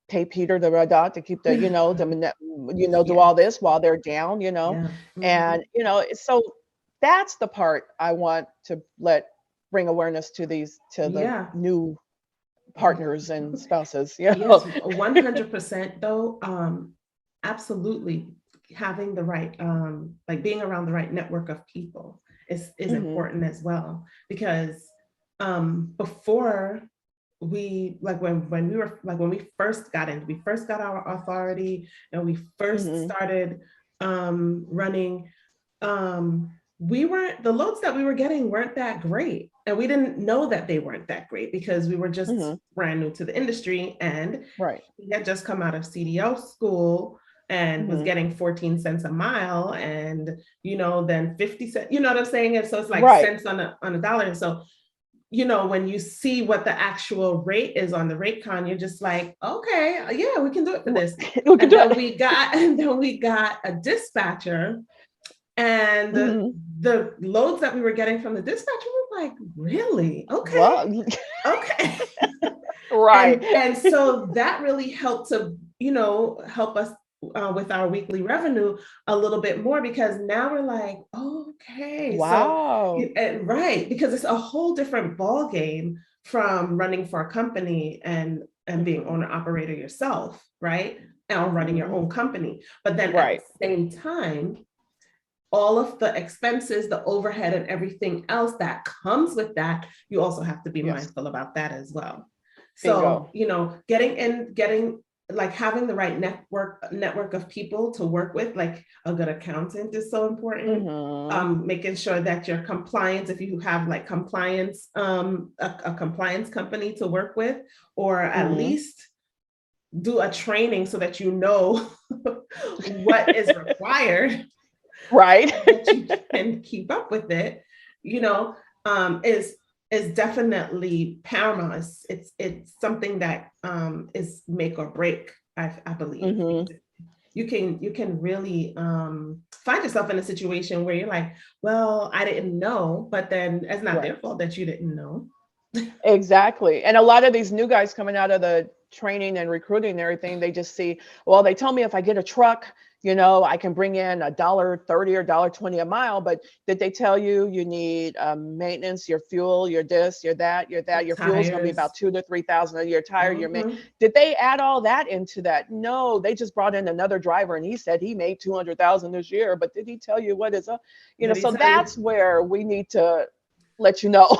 pay Peter the Red Dot to keep the, do all this while they're down, and, so that's the part I want to bring awareness to the new partners and spouses. Yes, 100% though. Absolutely. Having the right, like being around the right network of people is important as well, because before we, like when we first got our authority and we first started running, the loads that we were getting weren't that great, and we didn't know that they weren't that great because we were just brand new to the industry, and we had just come out of CDO school and was getting 14 cents a mile, and then 50 cents, you know what I'm saying? And so it's like cents on a dollar. And so when you see what the actual rate is on the rate con, you're just like, okay, yeah, we can do it for this. And then we got a dispatcher, and the loads that we were getting from the dispatcher were like, really? Okay. Well, okay. Right. And so that really helped to, help us with our weekly revenue a little bit more, because now we're like, okay, wow. So, right, because it's a whole different ball game from running for a company and being owner operator yourself, right? And running your own company. But then at the same time, all of the expenses, the overhead, and everything else that comes with that, you also have to be mindful about that as well. So, getting like having the right network of people to work with, like a good accountant is so important. Making sure that your compliance, if you have like compliance, a compliance company to work with, or at least do a training so that you know what is required. Right. That you can keep up with it, is definitely paramount. It's something that is make or break, I believe. You can really find yourself in a situation where you're like, well, I didn't know, but then it's not their fault that you didn't know. Exactly. And a lot of these new guys coming out of the training and recruiting and everything, they just see, well, they tell me if I get a truck, I can bring in $1.30 or $1.20 a mile, but did they tell you need maintenance, your fuel, your this, your that, your fuel is going to be about $2,000 to $3,000 a year, tire, did they add all that into that? No, they just brought in another driver and he said he made $200,000 this year, but did he tell you what is up? So that's where we need to let you know.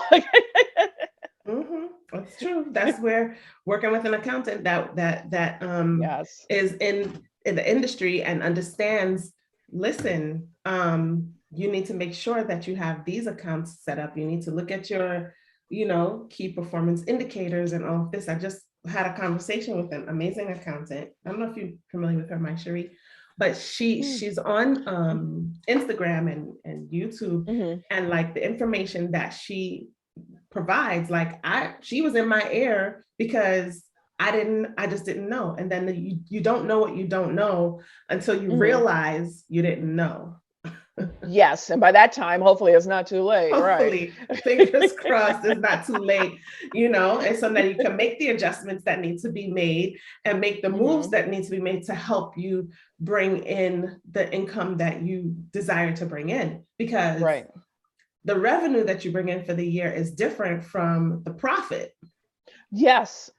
That's true. That's where working with an accountant that is in the industry and understands, listen, you need to make sure that you have these accounts set up. You need to look at your, key performance indicators and all of this. I just had a conversation with an amazing accountant. I don't know if you're familiar with her, my Cherie, but she's on Instagram and YouTube, and like the information that she provides, like she was in my ear because I just didn't know. And then you don't know what you don't know until you realize you didn't know. Yes. And by that time, hopefully it's not too late. Hopefully, fingers crossed, it's not too late, and so then you can make the adjustments that need to be made and make the moves that need to be made to help you bring in the income that you desire to bring in, because the revenue that you bring in for the year is different from the profit. Yes.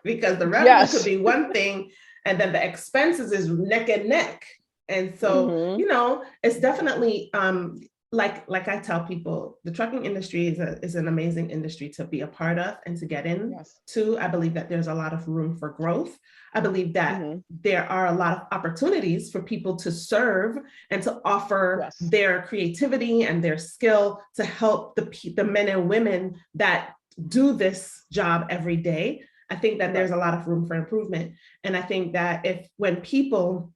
Because the revenue could be one thing, and then the expenses is neck and neck. And so, it's definitely like I tell people, the trucking industry is an amazing industry to be a part of and to get Yes. into. I believe that there's a lot of room for growth. I believe that there are a lot of opportunities for people to serve and to offer Yes. their creativity and their skill to help the men and women that do this job every day. I think that there's a lot of room for improvement. And I think that when people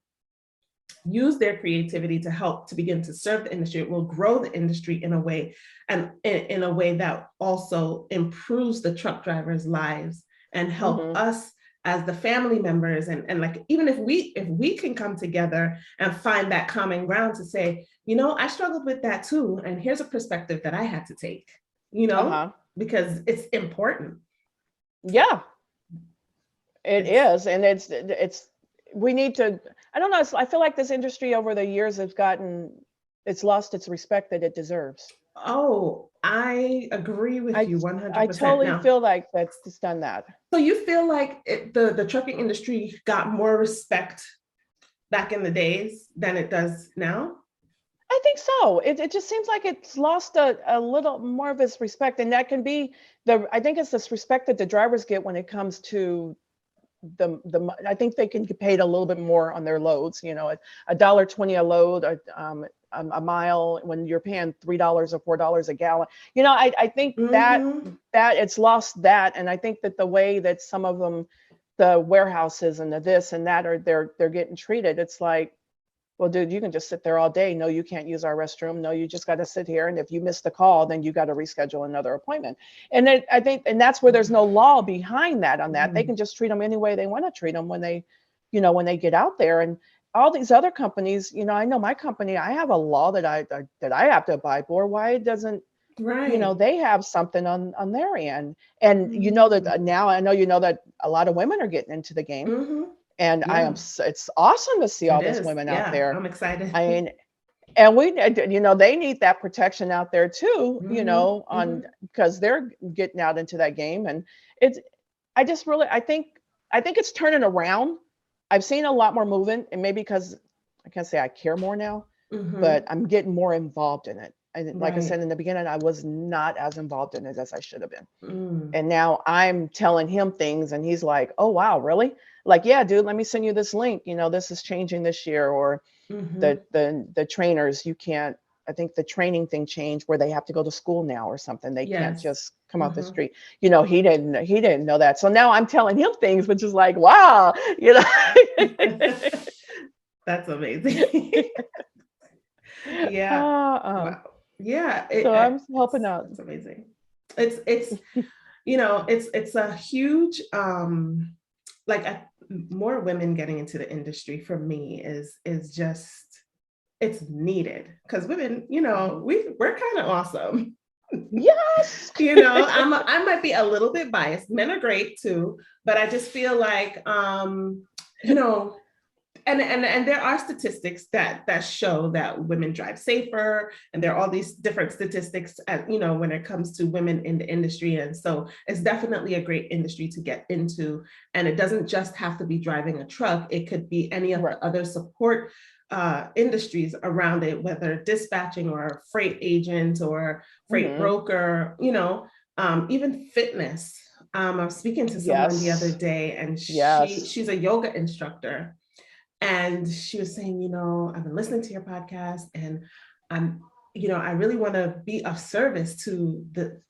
use their creativity to help to begin to serve the industry, it will grow the industry in a way, and in a way that also improves the truck drivers' lives and help us as the family members. And like, even if we can come together and find that common ground to say, I struggled with that too, and here's a perspective that I had to take, because it's important. Yeah, it is. And it's we need to, I don't know, I feel like this industry over the years it's lost its respect that it deserves. Oh, I agree with you 100%. I totally feel like that's just done that. So you feel like the trucking industry got more respect back in the days than it does now? I think so. It just seems like it's lost a little more of its respect. And that can be I think it's this respect that the drivers get when it comes to I think they can get paid a little bit more on their loads, $1.20 a load, a mile, when you're paying $3 or $4 a gallon. I think that it's lost that. And I think that the way that some of them, the warehouses and the this and that, they're getting treated, it's like, well, dude, you can just sit there all day. No, you can't use our restroom. No, you just got to sit here. And if you miss the call, then you got to reschedule another appointment. And I think, and that's where there's no law behind that on that. They can just treat them any way they want to treat them when they get out there. And all these other companies, I know my company, I have a law that I have to abide by. Why doesn't, they have something on their end. And that now I know, that a lot of women are getting into the game. And it's awesome to see all these women out there. I'm excited. I mean, and they need that protection out there too, because they're getting out into that game. And I think it's turning around. I've seen a lot more movement, and maybe because I can't say I care more now, but I'm getting more involved in it. And like I said in the beginning, I was not as involved in it as I should have been. And now I'm telling him things and he's like, oh, wow, really? Like, yeah, dude, let me send you this link. This is changing this year. Or the trainers, I think the training thing changed where they have to go to school now or something. They can't just come off the street. He didn't know that. So now I'm telling him things, which is like, wow, That's amazing. Yeah. Wow. Yeah. So I'm helping out. It's amazing. It's it's a huge more women getting into the industry for me is just, it's needed, because women, we're kind of awesome. Yes. I might be a little bit biased. Men are great too, but I just feel like and there are statistics that show that women drive safer, and there are all these different statistics when it comes to women in the industry. And so it's definitely a great industry to get into. And it doesn't just have to be driving a truck. It could be any of the other support industries around it, whether dispatching or a freight agent or freight broker, even fitness. I was speaking to someone the other day, and she's a yoga instructor. And she was saying, I've been listening to your podcast, and I really want to be of service to the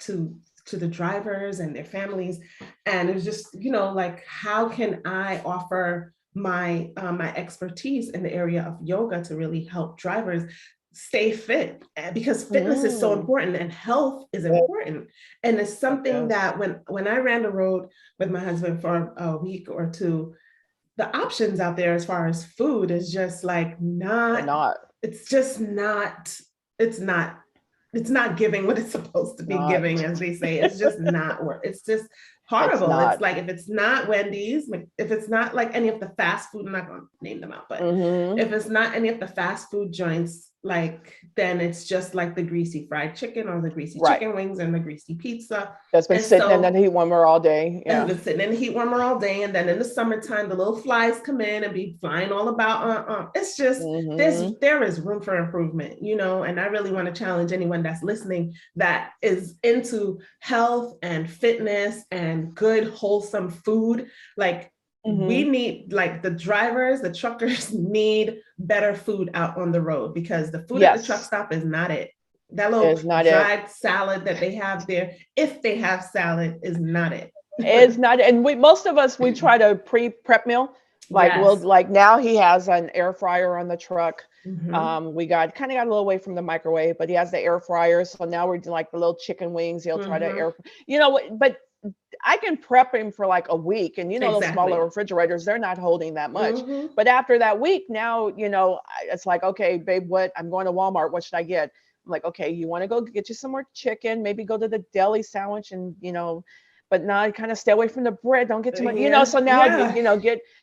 drivers and their families. And it was just, like, how can I offer my expertise in the area of yoga to really help drivers stay fit, because fitness is so important and health is important. And it's something that when I ran the road with my husband for a week or two, the options out there as far as food is just like it's not giving what it's supposed to be giving, as they say. It's just not work. It's just horrible. It's like, if it's not Wendy's, if it's not like any of the fast food, I'm not going to name them out, but if it's not any of the fast food joints, like then it's just like the greasy fried chicken or the greasy Right. chicken wings and the greasy pizza. That's been And sitting in so that heat warmer all day. and Yeah. been sitting in the heat warmer all day. And then in the summertime, the little flies come in and be flying all about. It's just there is room for improvement, you know. And I really want to challenge anyone that's listening that is into health and fitness and good, wholesome food. Like we need, like the drivers, the truckers need better food out on the road, because the food at the truck stop is not it. That little dried salad that they have there, if they have salad, is not it. It's not. And most of us, we try to prep meal. Like like now he has an air fryer on the truck. We got a little away from the microwave, but he has the air fryer. So now we're doing like the little chicken wings. He'll try to air, you know, but I can prep him for like a week, and you know, those smaller refrigerators, they're not holding that much. But after that week, now, you know, it's like, okay, babe, I'm going to Walmart. What should I get? I'm like, okay, you want to go get you some more chicken, maybe go to the deli sandwich, and, you know, but now kind of stay away from the bread. Don't get too much, you know. So now, you know,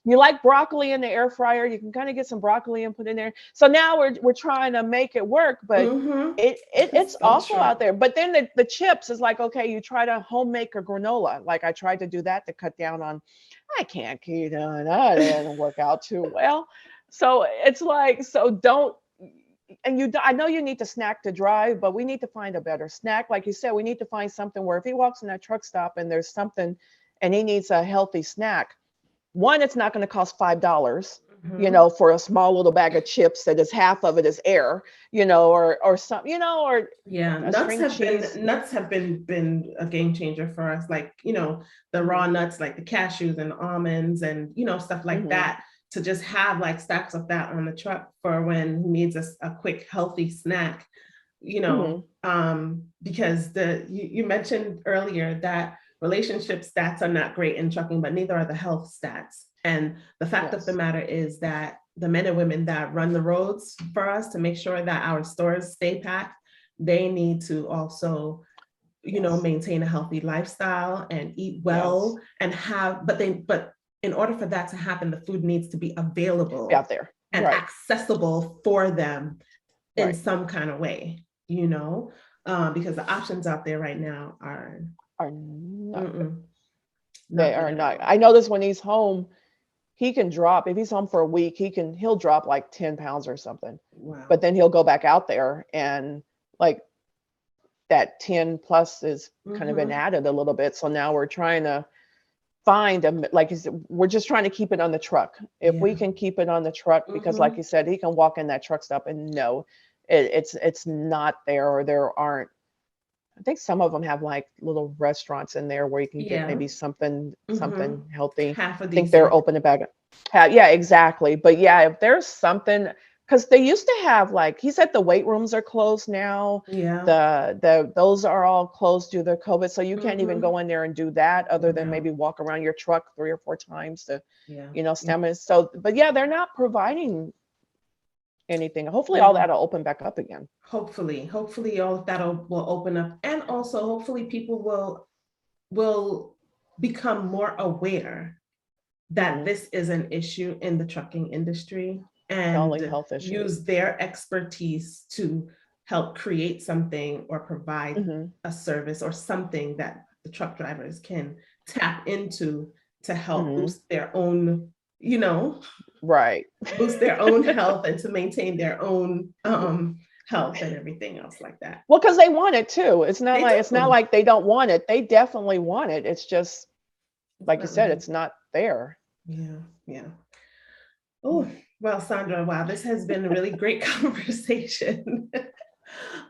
you like broccoli in the air fryer, you can kind of get some broccoli and put in there. So now we're trying to make it work, but it's so awful out there. But then the chips is like, okay, you try to home make a granola. Like I tried to do that to cut down on, I can't keep doing that. It didn't work out too well. So it's like, so don't. And I know you need to snack to drive, but we need to find a better snack. Like you said, we need to find something where if he walks in that truck stop and there's something and he needs a healthy snack, one, it's not going to cost $5, you know, for a small little bag of chips that is half of it is air, you know, or something, you know, or nuts have been a game changer for us. Like, you know, the raw nuts, like the cashews and almonds and, you know, stuff like that. To just have like stacks of that on the truck for when he needs a quick healthy snack, you know, because you mentioned earlier that relationship stats are not great in trucking, but neither are the health stats. And the fact of the matter is that the men and women that run the roads for us to make sure that our stores stay packed, they need to also, you know, maintain a healthy lifestyle and eat well and but in order for that to happen, the food needs to be available out there and accessible for them in some kind of way, you know, because the options out there right now are not. They are not. I notice when he's home, he can drop, if he's home for a week, he'll drop like 10 pounds or something. Wow. But then he'll go back out there and like that 10 plus is kind of been added a little bit. So now we're trying to find them, like you said, we're just trying to keep it on the truck. If we can keep it on the truck, because like you said, he can walk in that truck stop and no, it's not there, or there aren't. I think some of them have like little restaurants in there where you can get maybe something healthy. Half of I think they're open about it. Yeah, exactly. But yeah, if there's something, because they used to have, like he said, the weight rooms are closed now. Those are all closed due to COVID, so you can't even go in there and do that, other than maybe walk around your truck 3 or 4 times to, you know, stamina. So, but yeah, they're not providing anything. Hopefully all that'll open back up again. Hopefully all of that will open up, and also hopefully people will become more aware that this is an issue in the trucking industry, and health issue. Use their expertise to help create something or provide a service or something that the truck drivers can tap into to help boost their own, you know, boost their own health and to maintain their own health and everything else like that. Well, because they want it too. It's not like they don't want it. They definitely want it. It's just like you said, it's not there. Yeah. Oh, well, Saundra, wow, this has been a really great conversation.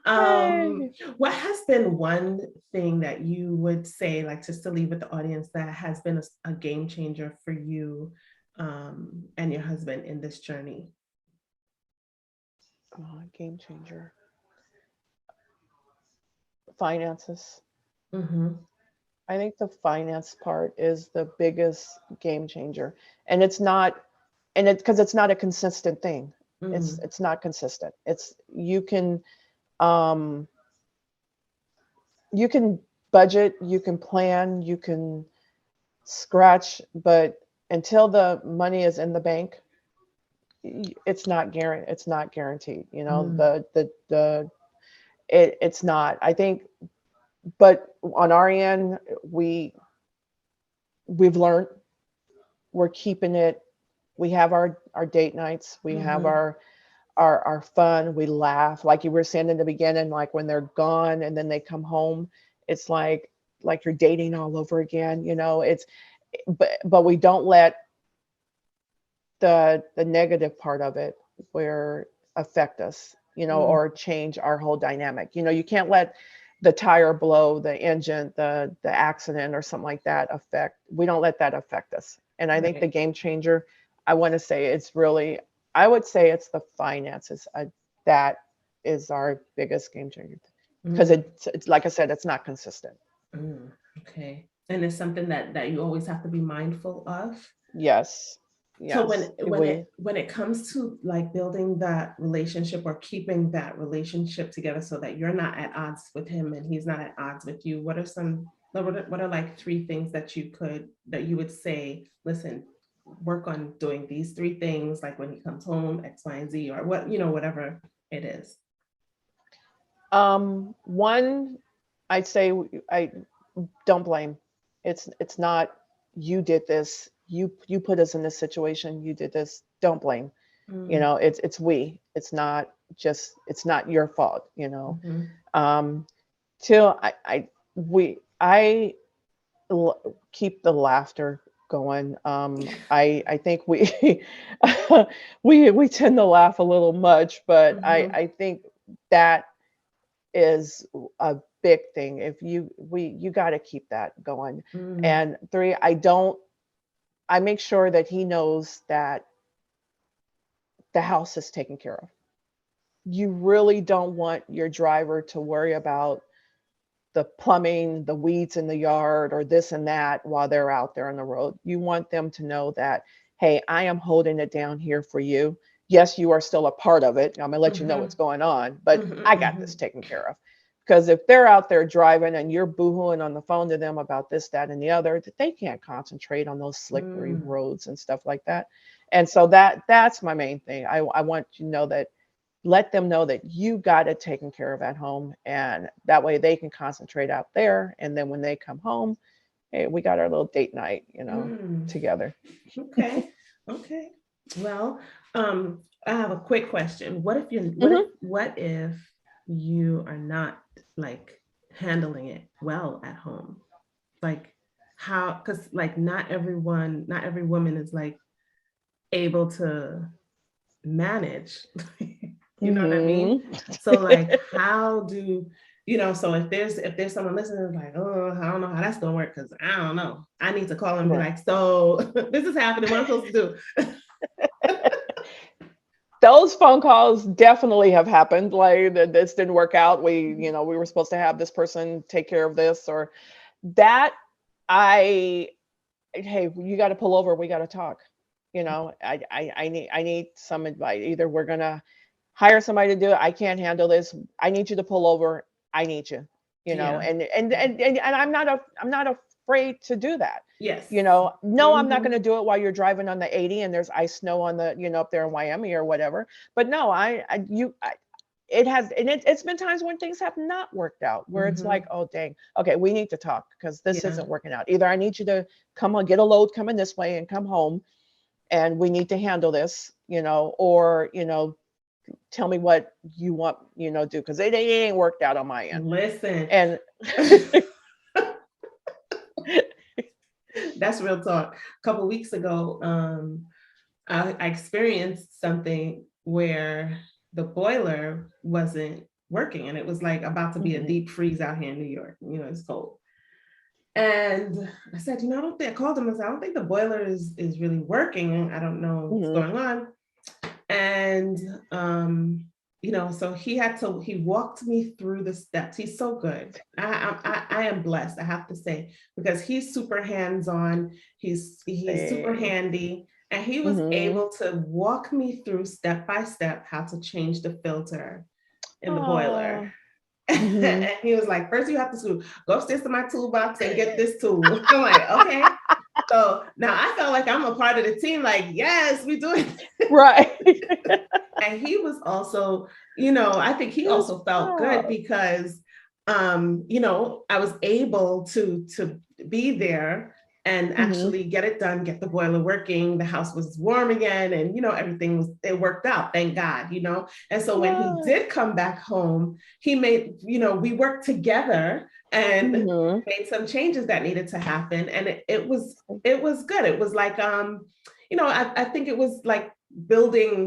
What has been one thing that you would say, like just to leave with the audience, that has been a game changer for you and your husband in this journey? Game changer. Finances. I think the finance part is the biggest game changer, and it's not, and because it's not a consistent thing. It's not consistent. You can budget, you can plan, you can scratch, but until the money is in the bank, it's not guaranteed, you know, Mm, it's not, I think, but on our end, we've learned, we're keeping it, we have our date nights, we have mhm, our fun, we laugh, like you were saying in the beginning, like when they're gone and then they come home, it's like you're dating all over again, you know, it's, but we don't let the negative part of it where affect us, you know, mm, or change our whole dynamic. You know, you can't let the tire blow, the engine, the accident or something like that affect. We don't let that affect us. And I think the right. game changer, I want to say it's really, I would say it's the finances. That is our biggest game changer because Mm, it's like I said, it's not consistent. mm, okay. And it's something that you always have to be mindful of. Yes, So yes, when it comes to like building that relationship or keeping that relationship together so that you're not at odds with him and he's not at odds with you, what are like three things that you would say, listen, work on doing these three things, like when he comes home, X, Y, and Z, or what, whatever it is. One, I'd say I don't blame. It's not you did this. You put us in this situation. You did this. Don't blame. You Mm, know, it's we. It's not just it's not your fault, you know. mhm, Um till I we I keep the laughter going. I think we we tend to laugh a little much, but mhm, I think that is a big thing. If you got to keep that going. mm, And three, I make sure that he knows that the house is taken care of. You really don't want your driver to worry about the plumbing, the weeds in the yard, or this and that while they're out there on the road. You want them to know that, hey, I am holding it down here for you. Yes, you are still a part of it. I'm gonna let you know mhm, what's going on, but mhm, I got this mhm. taken care of. Because if they're out there driving and you're boohooing on the phone to them about this, that, and the other, that they can't concentrate on those slippery Mm, roads and stuff like that. And so that's my main thing. I want you to know that, let them know that you got it taken care of at home, and that way they can concentrate out there, and then when they come home, hey, we got our little date night, you know, mm. together. Okay. Okay. Well, I have a quick question. Hmm. What if you are not like handling it well at home? Like how, because like not every woman is like able to manage. You know what I mean? Hmm. So like how do so if there's someone listening who's like, oh, I don't know how that's gonna work because I don't know. I need to call and be Right. like, so this is happening. What I'm supposed to do? Those phone calls definitely have happened. Like this didn't work out. We were supposed to have this person take care of this or that. I Hey, you got to pull over. We got to talk. I need some advice. Either we're gonna hire somebody to do it. I can't handle this. I need you to pull over. I need you. Yeah. And I'm not afraid to do that. Yes. No, I'm not going Mm-hmm. to do it while you're driving on the 80 and there's ice snow on the up there in Wyoming or whatever. But no, it has, and it's been times when things have not worked out where it's like, Mm-hmm. oh dang, okay, we need to talk because this Yeah. isn't working out. Either I need you to come on, get a load coming this way and come home, and we need to handle this, or tell me what you want, do, because it ain't worked out on my end. Listen. And That's real talk. A couple weeks ago, I experienced something where the boiler wasn't working and it was like about to be a Mhm, deep freeze out here in New York. It's cold. And I said, I don't think I called him and said, I don't think the boiler is really working. I don't know what's mhm, going on. And so he walked me through the steps. He's so good. I am blessed, I have to say, because he's super hands-on. He's super say, handy. And he was mhm. able to walk me through step by step how to change the filter in the boiler. Oh, And mhm. he was like, first you have to go upstairs to my toolbox and get this tool. I'm like, okay. So now I felt like I'm a part of the team, like, yes, we do it. Right. And he was also, I think he He was also felt good proud. because, I was able to be there and Mhm. actually get it done, get the boiler working. The house was warm again, and it worked out, thank God. And so when he Yeah. did come back home, he made, we worked together and Mhm. made some changes that needed to happen, and it was good. It was like, I think it was like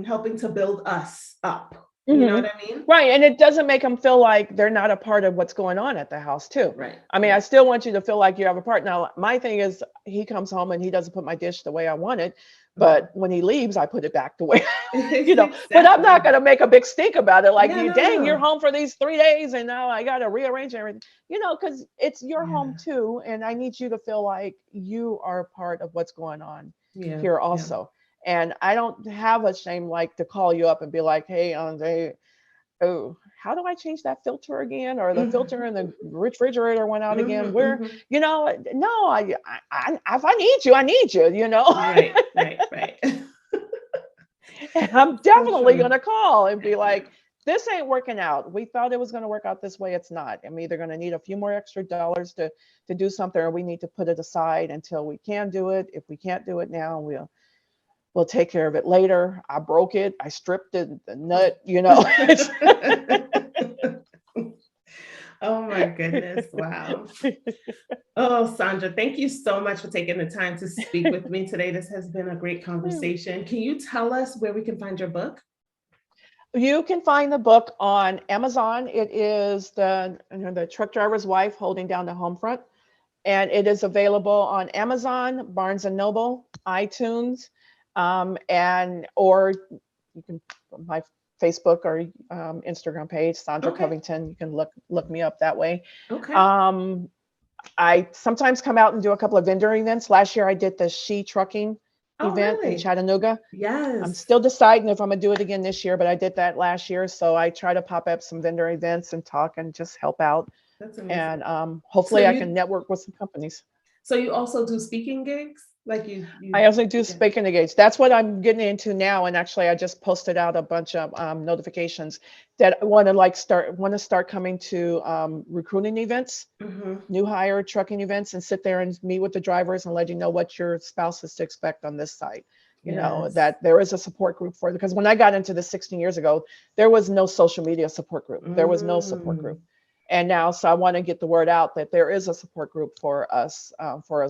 helping to build us up. You know what Mhm. I mean? Right, and it doesn't make them feel like they're not a part of what's going on at the house too. Right, I mean, I right. still want you to feel like you have a part. Now, my thing is he comes home and he doesn't put my dish the way I want it, but when he leaves, I put it back the way, but I'm not Exactly. gonna make a big stink about it. Like, Yeah, you, no, dang, you're no. home for these 3 days and now I gotta rearrange everything, because it's your home Yeah, too. And I need you to feel like you are a part of what's going on yeah, here yeah. also. And I don't have a shame like to call you up and be like, hey, Andre, oh, how do I change that filter again? Or the filter in the refrigerator went out again. Where, Mhm. no, if I need you, I need you. Right, right, right. And I'm So definitely true. going to call and be like, this ain't working out. We thought it was going to work out this way. It's not. I'm either going to need a few more extra dollars to do something, or we need to put it aside until we can do it. If we can't do it now, we'll take care of it later. I broke it. I stripped the nut. Oh my goodness. Wow. Oh, Saundra, thank you so much for taking the time to speak with me today. This has been a great conversation. Can you tell us where we can find your book? You can find the book on Amazon. It is the truck driver's wife holding down the home front, and it is available on Amazon, Barnes and Noble, iTunes, and or you can my Facebook or Instagram page, Saundra Okay. Covington. You can look me up that way. Okay. Um, I sometimes come out and do a couple of vendor events. Last year I did the She Trucking Oh, event in really? Chattanooga. I'm Yes. still deciding if I'm gonna do it again this year, but I did that last year. So I try to pop up some vendor events and talk and just help out. That's amazing. And So hopefully I can you network with some companies. so you also do speaking gigs? Like I also do yeah. speak and engage. That's what I'm getting into now. And actually, I just posted out a bunch of notifications that want to start coming to recruiting events, Hmm. new hire trucking events, and sit there and meet with the drivers and let you know what your spouse is to expect on this site. Yes. That there is a support group for it. Because when I got into this 16 years ago, there was no social media support group. There was no support Mm. group. And now, so I want to get the word out that there is a support group for us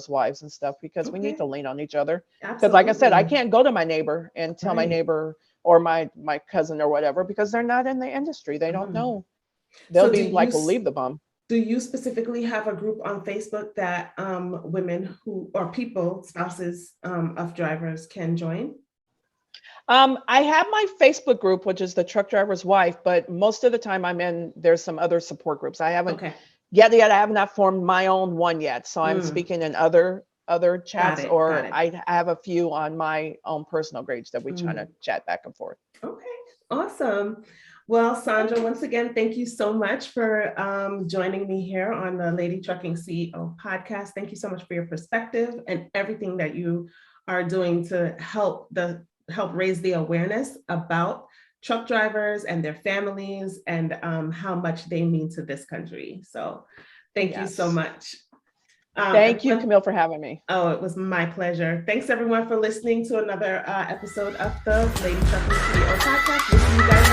wives and stuff, because we need Okay. to lean on each other. Because like I said, I Absolutely. can't go to my neighbor and tell my Right. neighbor or my cousin or whatever, because they're not in the industry. They don't Mm. know. They'll So be like, well, leave the bum. do you specifically have a group on Facebook that women who or people, spouses of drivers can join? I have my Facebook group, which is the truck driver's wife, but most of the time there's some other support groups. I haven't Okay. yet. I have not formed my own one yet. So I'm Mm. speaking in other Got chats, it. Got or it. I have a few on my own personal page that we try to Mm. chat back and forth. Okay. Awesome. Well, Saundra, once again, thank you so much for joining me here on the Lady Trucking CEO podcast. Thank you so much for your perspective and everything that you are doing to help raise the awareness about truck drivers and their families, and how much they mean to this country. So thank you so Yes. much. Thank you, Everyone, Camille, for having me. oh, it was my pleasure. Thanks everyone for listening to another episode of the Lady Trucking CEO podcast. We'll see you guys